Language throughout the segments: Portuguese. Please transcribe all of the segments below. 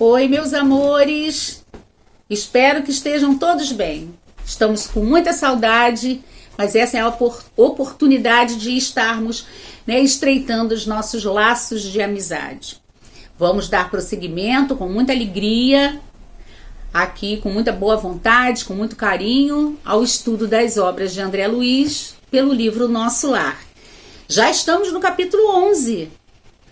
Oi, meus amores, espero que estejam todos bem. Estamos com muita saudade, mas essa é a oportunidade de estarmos, estreitando os nossos laços de amizade. Vamos dar prosseguimento com muita alegria, aqui com muita boa vontade, com muito carinho, ao estudo das obras de André Luiz pelo livro Nosso Lar. Já estamos no capítulo 11,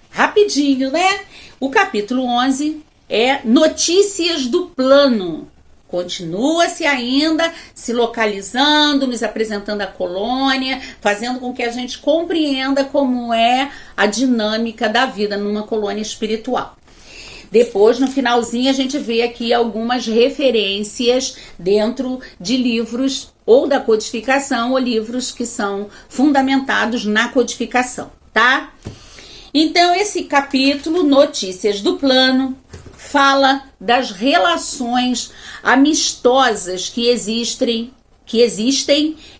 rapidinho, né? O capítulo 11 é Notícias do Plano. Continua-se ainda se localizando, nos apresentando a colônia, fazendo com que a gente compreenda como é a dinâmica da vida numa colônia espiritual. Depois, no finalzinho, a gente vê aqui algumas referências dentro de livros ou da codificação ou livros que são fundamentados na codificação, tá? Então, esse capítulo, Notícias do Plano, fala das relações amistosas que existem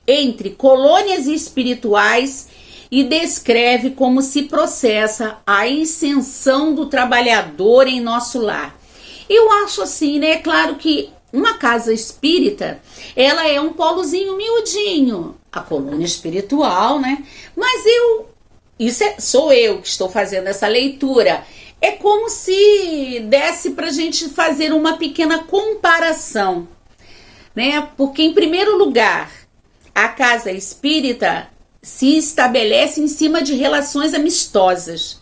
entre colônias espirituais e descreve como se processa a ascensão do trabalhador em nosso lar. Eu acho assim, né? Claro que uma casa espírita, ela é um polozinho miudinho, a colônia espiritual, né? Mas sou eu que estou fazendo essa leitura. É como se desse para a gente fazer uma pequena comparação, né? Porque, em primeiro lugar, a casa espírita se estabelece em cima de relações amistosas.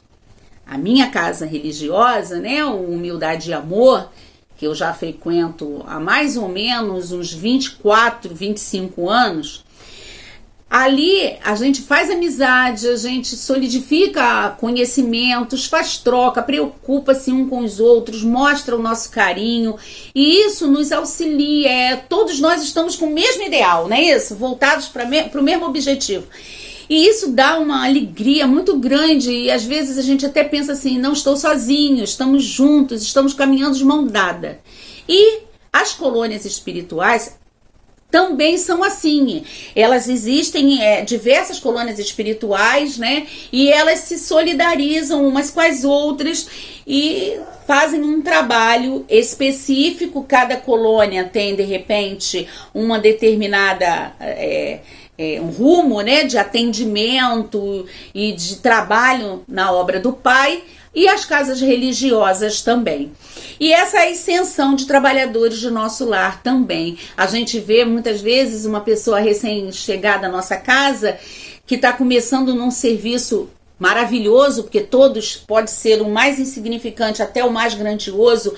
A minha casa religiosa, né, o Humildade e Amor, que eu já frequento há mais ou menos uns 24, 25 anos, ali a gente faz amizade, a gente solidifica conhecimentos, faz troca, preocupa-se um com os outros, mostra o nosso carinho, e isso nos auxilia. Todos nós estamos com o mesmo ideal, não é isso? Voltados para o mesmo objetivo. E isso dá uma alegria muito grande, e às vezes a gente até pensa assim, não estou sozinho, estamos juntos, estamos caminhando de mão dada. E as colônias espirituais também são assim. Elas existem, diversas colônias espirituais, né? E elas se solidarizam umas com as outras e fazem um trabalho específico. Cada colônia tem, de repente, uma determinada um rumo, né, de atendimento e de trabalho na obra do Pai, e as casas religiosas também. E essa ascensão de trabalhadores de nosso lar também. A gente vê muitas vezes uma pessoa recém-chegada à nossa casa que está começando num serviço maravilhoso, porque todos pode ser o mais insignificante até o mais grandioso,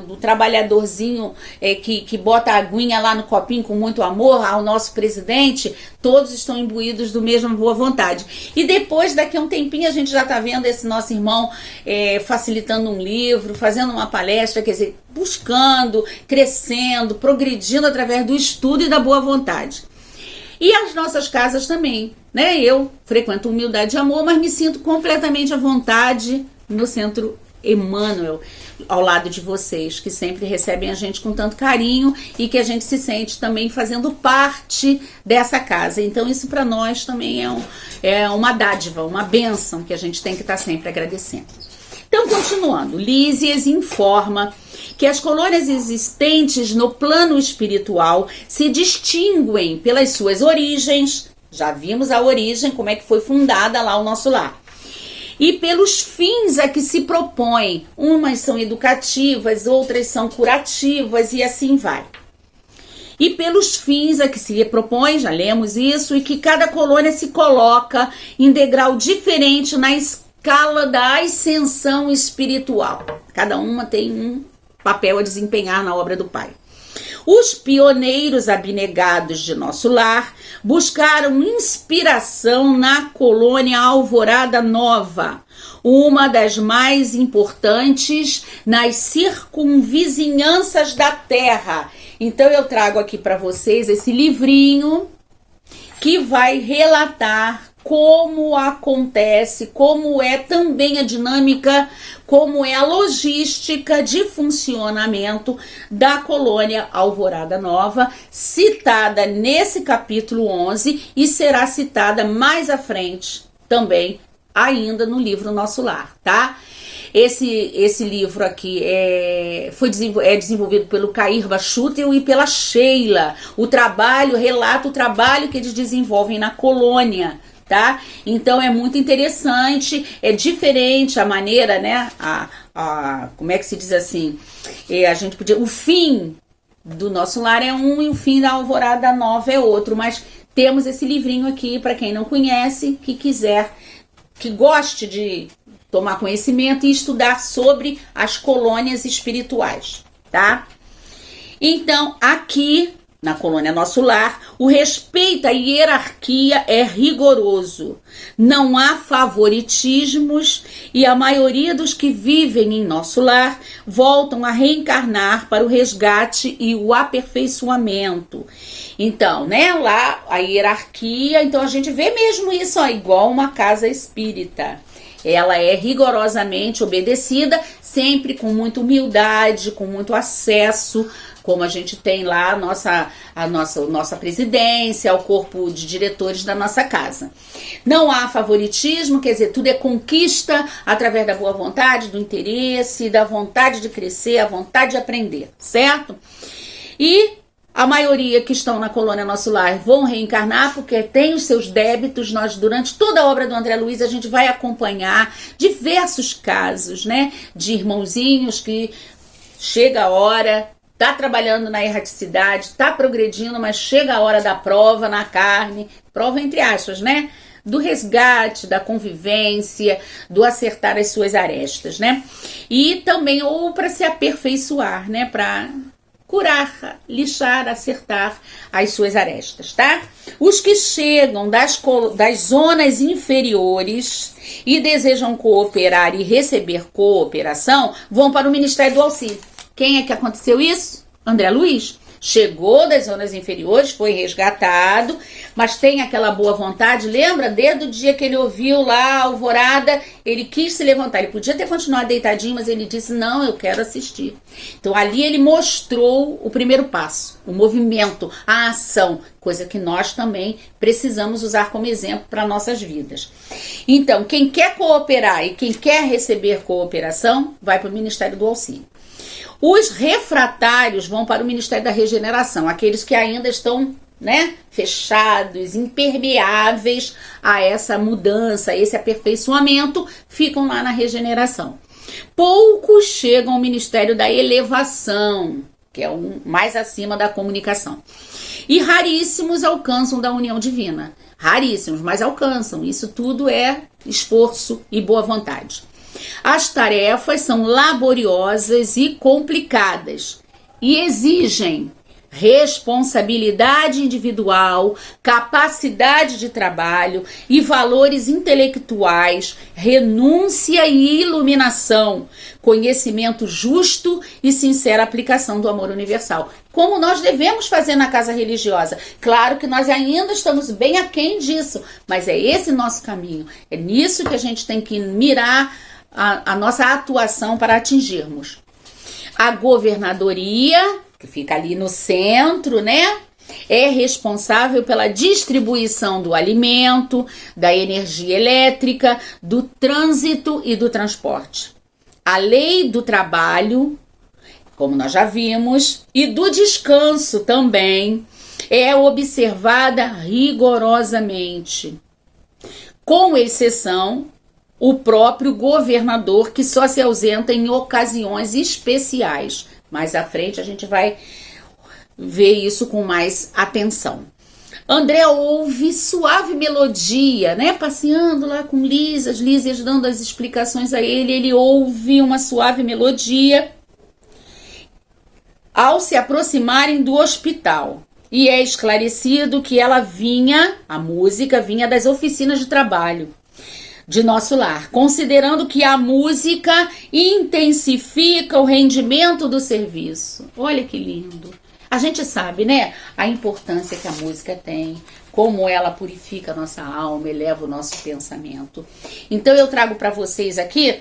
do trabalhadorzinho que bota a aguinha lá no copinho com muito amor ao nosso presidente. Todos estão imbuídos do mesmo boa vontade. E depois, daqui a um tempinho, a gente já está vendo esse nosso irmão facilitando um livro, fazendo uma palestra, quer dizer, buscando, crescendo, progredindo através do estudo e da boa vontade. E as nossas casas também, né? Eu frequento Humildade e Amor, mas me sinto completamente à vontade no Centro Emmanuel, ao lado de vocês, que sempre recebem a gente com tanto carinho e que a gente se sente também fazendo parte dessa casa. Então isso para nós também é uma dádiva, uma bênção que a gente tem que estar sempre agradecendo. Então, continuando, Lísias informa que as colônias existentes no plano espiritual se distinguem pelas suas origens. Já vimos a origem, como é que foi fundada lá o nosso lar. E pelos fins a que se propõem. Umas são educativas, outras são curativas e assim vai. E pelos fins a que se propõe, já lemos isso, e que cada colônia se coloca em degrau diferente na escala da ascensão espiritual. Cada uma tem um papel a desempenhar na obra do Pai. Os pioneiros abnegados de nosso lar buscaram inspiração na colônia Alvorada Nova, uma das mais importantes nas circunvizinhanças da Terra. Então eu trago aqui para vocês esse livrinho que vai relatar como acontece, como é também a dinâmica, como é a logística de funcionamento da colônia Alvorada Nova, citada nesse capítulo 11 e será citada mais à frente também, ainda no livro Nosso Lar, tá? Esse livro aqui é desenvolvido pelo Cair Bachutel e pela Sheila. Relata o trabalho que eles desenvolvem na colônia, tá? Então é muito interessante, é diferente a maneira, né? Como é que se diz assim? A gente podia. O fim do Nosso Lar é um e o fim da Alvorada Nova é outro, mas temos esse livrinho aqui para quem não conhece, que quiser, que goste de tomar conhecimento e estudar sobre as colônias espirituais, tá? Então, aqui na colônia Nosso Lar, o respeito à hierarquia é rigoroso. Não há favoritismos e a maioria dos que vivem em Nosso Lar voltam a reencarnar para o resgate e o aperfeiçoamento. Então, né, lá a hierarquia, então a gente vê mesmo isso, ó, igual uma casa espírita. Ela é rigorosamente obedecida, sempre com muita humildade, com muito acesso, como a gente tem lá a nossa presidência, o corpo de diretores da nossa casa. Não há favoritismo, quer dizer, tudo é conquista através da boa vontade, do interesse, da vontade de crescer, a vontade de aprender, certo? E a maioria que estão na colônia Nosso Lar vão reencarnar porque tem os seus débitos. Nós, durante toda a obra do André Luiz, a gente vai acompanhar diversos casos, né? De irmãozinhos que chega a hora, tá trabalhando na erraticidade, tá progredindo, mas chega a hora da prova na carne, prova entre aspas, né? Do resgate, da convivência, do acertar as suas arestas, né? E também, ou para se aperfeiçoar, né? Para curar, lixar, acertar as suas arestas, tá? Os que chegam das zonas inferiores e desejam cooperar e receber cooperação vão para o Ministério do Auxílio. Quem é que aconteceu isso? André Luiz. Chegou das zonas inferiores, foi resgatado, mas tem aquela boa vontade. Lembra? Desde o dia que ele ouviu lá a alvorada, ele quis se levantar. Ele podia ter continuado deitadinho, mas ele disse, não, eu quero assistir. Então ali ele mostrou o primeiro passo, o movimento, a ação, coisa que nós também precisamos usar como exemplo para nossas vidas. Então, quem quer cooperar e quem quer receber cooperação, vai para o Ministério do Auxílio. Os refratários vão para o Ministério da Regeneração, aqueles que ainda estão, né, fechados, impermeáveis a essa mudança, a esse aperfeiçoamento, ficam lá na regeneração. Poucos chegam ao Ministério da Elevação, que é o mais acima da comunicação. E raríssimos alcançam da união divina. Raríssimos, mas alcançam. Isso tudo é esforço e boa vontade. As tarefas são laboriosas e complicadas e exigem responsabilidade individual, capacidade de trabalho e valores intelectuais, renúncia e iluminação, conhecimento justo e sincera aplicação do amor universal. Como nós devemos fazer na casa religiosa. Claro que nós ainda estamos bem aquém disso, mas é esse nosso caminho. É nisso que a gente tem que mirar a nossa atuação para atingirmos. A governadoria, que fica ali no centro, né? É responsável pela distribuição do alimento, da energia elétrica, do trânsito e do transporte. A lei do trabalho, como nós já vimos, e do descanso também, é observada rigorosamente, com exceção o próprio governador, que só se ausenta em ocasiões especiais. Mais à frente a gente vai ver isso com mais atenção. André ouve suave melodia, né? Passeando lá com Lísias dando as explicações a ele, ele ouve uma suave melodia ao se aproximarem do hospital. E é esclarecido que a música vinha das oficinas de trabalho de Nosso Lar, considerando que a música intensifica o rendimento do serviço. Olha que lindo. A gente sabe, né, a importância que a música tem, como ela purifica a nossa alma, eleva o nosso pensamento. Então eu trago para vocês aqui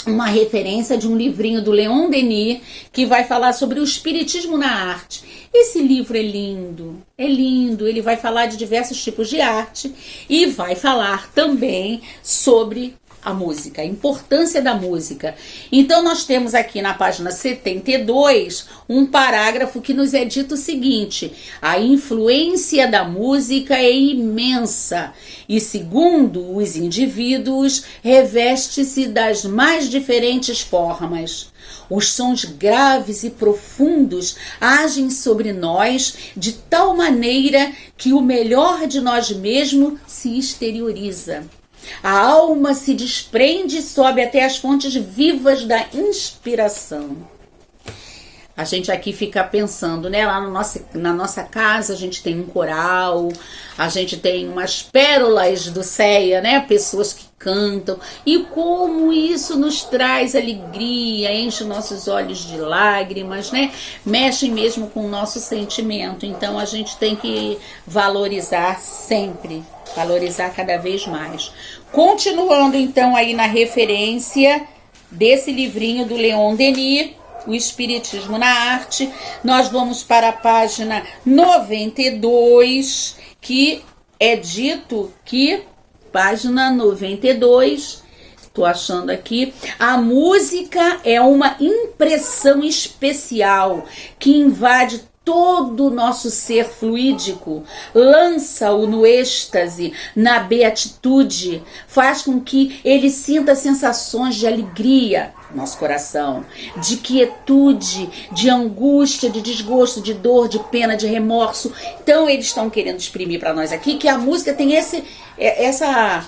uma referência de um livrinho do Leon Denis, que vai falar sobre o espiritismo na arte. Esse livro é lindo, ele vai falar de diversos tipos de arte e vai falar também sobre a música, a importância da música. Então nós temos aqui na página 72 um parágrafo que nos é dito o seguinte: a influência da música é imensa e, segundo os indivíduos, reveste-se das mais diferentes formas. Os sons graves e profundos agem sobre nós de tal maneira que o melhor de nós mesmos se exterioriza. A alma se desprende e sobe até as fontes vivas da inspiração. A gente aqui fica pensando, né? Lá na nossa casa a gente tem um coral, a gente tem umas pérolas do CEA, né? Pessoas que cantam. E como isso nos traz alegria, enche nossos olhos de lágrimas, né? Mexe mesmo com o nosso sentimento. Então a gente tem que valorizar sempre, valorizar cada vez mais. Continuando então aí na referência desse livrinho do Leon Denis, O Espiritismo na Arte, nós vamos para a página 92, que é dito que, página 92, estou achando aqui, a música é uma impressão especial que invade todo o nosso ser fluídico, lança-o no êxtase, na beatitude, faz com que ele sinta sensações de alegria no nosso coração, de quietude, de angústia, de desgosto, de dor, de pena, de remorso. Então eles estão querendo exprimir para nós aqui que a música tem a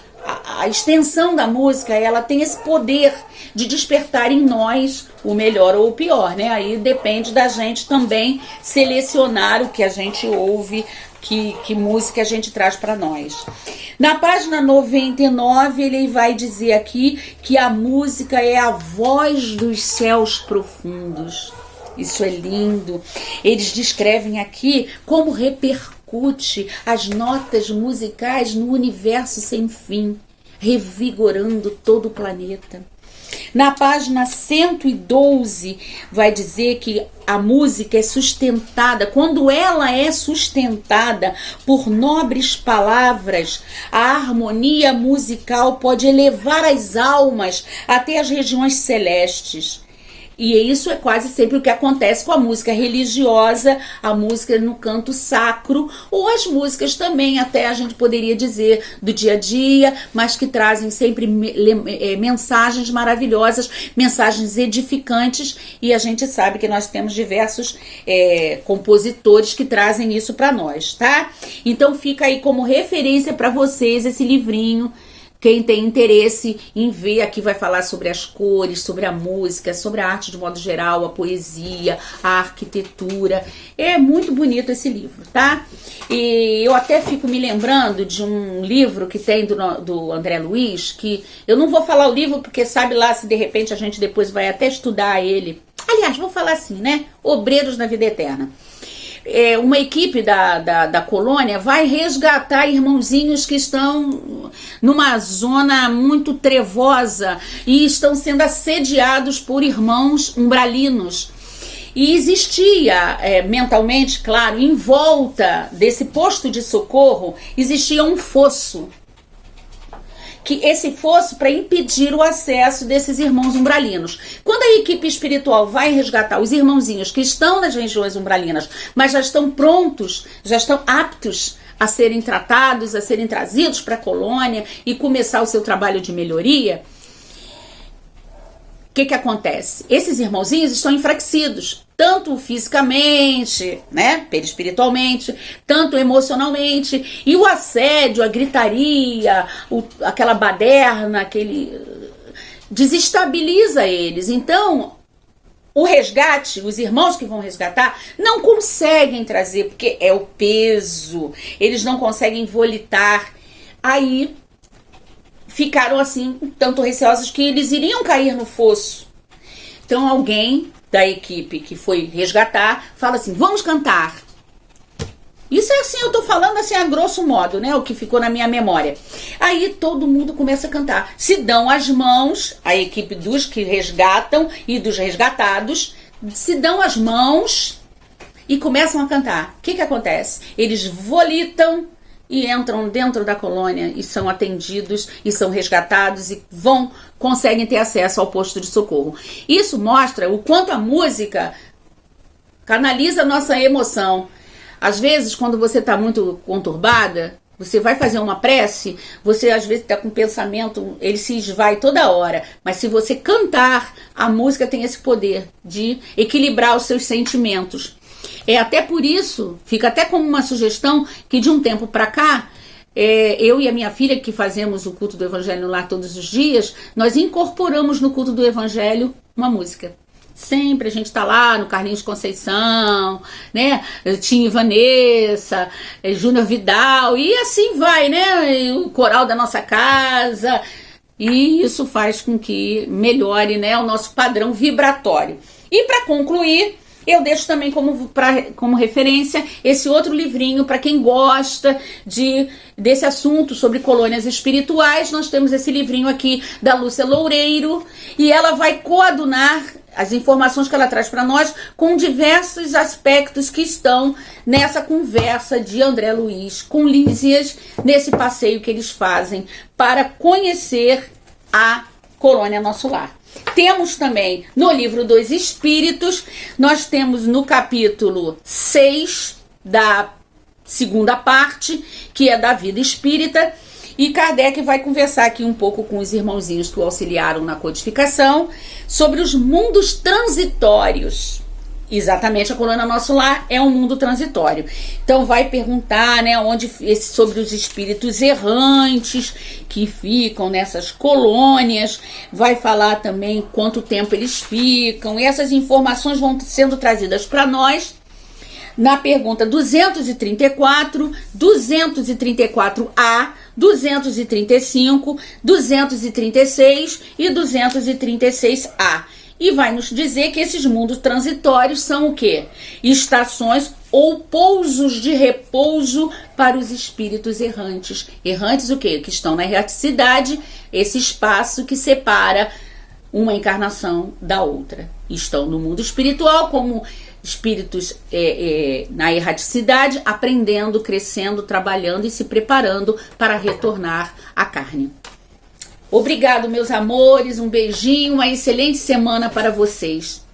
extensão da música, ela tem esse poder de despertar em nós o melhor ou o pior, né? Aí depende da gente também selecionar o que a gente ouve, que música a gente traz para nós. Na página 99, ele vai dizer aqui que a música é a voz dos céus profundos. Isso é lindo. Eles descrevem aqui como repercute as notas musicais no universo sem fim, revigorando todo o planeta. Na página 112 vai dizer que a música é sustentada, quando ela é sustentada por nobres palavras, a harmonia musical pode elevar as almas até as regiões celestes. E isso é quase sempre o que acontece com a música religiosa, a música no canto sacro, ou as músicas também, até a gente poderia dizer, do dia a dia, mas que trazem sempre mensagens maravilhosas, mensagens edificantes, e a gente sabe que nós temos diversos compositores que trazem isso para nós, tá? Então fica aí como referência para vocês esse livrinho. Quem tem interesse em ver, aqui vai falar sobre as cores, sobre a música, sobre a arte de modo geral, a poesia, a arquitetura. É muito bonito esse livro, tá? E eu até fico me lembrando de um livro que tem do André Luiz, que eu não vou falar o livro porque sabe lá se de repente a gente depois vai até estudar ele. Aliás, vou falar assim, né? Obreiros na Vida Eterna. Uma equipe da colônia vai resgatar irmãozinhos que estão numa zona muito trevosa e estão sendo assediados por irmãos umbralinos. E existia, mentalmente, claro, em volta desse posto de socorro, existia um fosso. Que esse fosse para impedir o acesso desses irmãos umbralinos. Quando a equipe espiritual vai resgatar os irmãozinhos que estão nas regiões umbralinas, mas já estão prontos, já estão aptos a serem tratados, a serem trazidos para a colônia e começar o seu trabalho de melhoria, o que acontece? Esses irmãozinhos estão enfraquecidos, tanto fisicamente, né, perispiritualmente, tanto emocionalmente, e o assédio, a gritaria, aquela baderna, desestabiliza eles. Então, o resgate, os irmãos que vão resgatar, não conseguem trazer, porque é o peso, eles não conseguem volitar. Aí ficaram assim, tanto receosos que eles iriam cair no fosso. Então alguém da equipe que foi resgatar fala assim, vamos cantar. Isso é assim, eu tô falando assim a grosso modo, né, o que ficou na minha memória. Aí todo mundo começa a cantar. Se dão as mãos, a equipe dos que resgatam e dos resgatados, se dão as mãos e começam a cantar. O que acontece? Eles volitam, e entram dentro da colônia e são atendidos e são resgatados e conseguem ter acesso ao posto de socorro. Isso mostra o quanto a música canaliza a nossa emoção. Às vezes, quando você está muito conturbada, você vai fazer uma prece, você às vezes está com um pensamento, ele se esvai toda hora. Mas se você cantar, a música tem esse poder de equilibrar os seus sentimentos. É até por isso, fica até como uma sugestão, que de um tempo para cá, eu e a minha filha, que fazemos o culto do Evangelho lá todos os dias, nós incorporamos no culto do Evangelho uma música. Sempre a gente tá lá no Carlinhos Conceição, né? Tim e Vanessa, Júnior Vidal, e assim vai, né? O coral da nossa casa. E isso faz com que melhore, né, o nosso padrão vibratório. E para concluir, eu deixo também como referência esse outro livrinho para quem gosta desse assunto sobre colônias espirituais. Nós temos esse livrinho aqui da Lúcia Loureiro e ela vai coadunar as informações que ela traz para nós com diversos aspectos que estão nessa conversa de André Luiz com Lísias, nesse passeio que eles fazem para conhecer a colônia Nosso Lar. Temos também no livro dos Espíritos, nós temos no capítulo 6 da segunda parte, que é da vida espírita, e Kardec vai conversar aqui um pouco com os irmãozinhos que o auxiliaram na codificação sobre os mundos transitórios. Exatamente, a colônia Nosso Lar é um mundo transitório. Então vai perguntar, né, sobre os espíritos errantes que ficam nessas colônias, vai falar também quanto tempo eles ficam, e essas informações vão sendo trazidas para nós na pergunta 234, 234A, 235, 236 e 236A. E vai nos dizer que esses mundos transitórios são o quê? Estações ou pousos de repouso para os espíritos errantes. Errantes o quê? Que estão na erraticidade, esse espaço que separa uma encarnação da outra. Estão no mundo espiritual como espíritos na erraticidade, aprendendo, crescendo, trabalhando e se preparando para retornar à carne. Obrigado, meus amores, um beijinho, uma excelente semana para vocês.